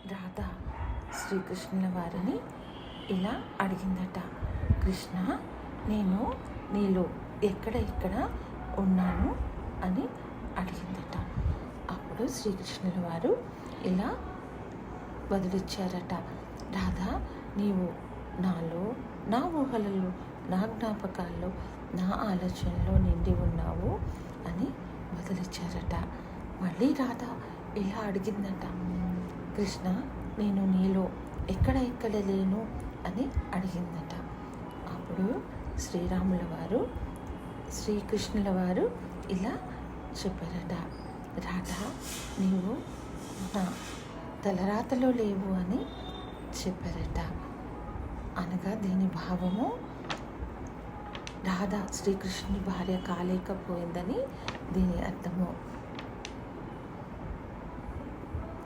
రాధ శ్రీకృష్ణుల వారిని ఇలా అడిగిందట. కృష్ణ, నేను నీలో ఎక్కడ ఉన్నాను అని అడిగిందట. అప్పుడు శ్రీకృష్ణుల వారు ఇలా బదులిచ్చారట. రాధా, నీవు నాలో, నా ఊహలలో, నా జ్ఞాపకాల్లో, నా ఆలోచనలో నిండి ఉన్నావు అని బదులిచ్చారట. మళ్ళీ రాధ ఇలా అడిగిందట. కృష్ణ, నేను నీలో ఎక్కడ లేను అని అడిగిందట. అప్పుడు శ్రీరాముల వారు, శ్రీకృష్ణుల వారు ఇలా చెప్పారట. రాధా, నీవు నా తలరాతలో లేవు అని చెప్పారట. అనగా దీని భావము, రాధ శ్రీకృష్ణుని భార్య కాలేకపోయిందని దీని అర్థము.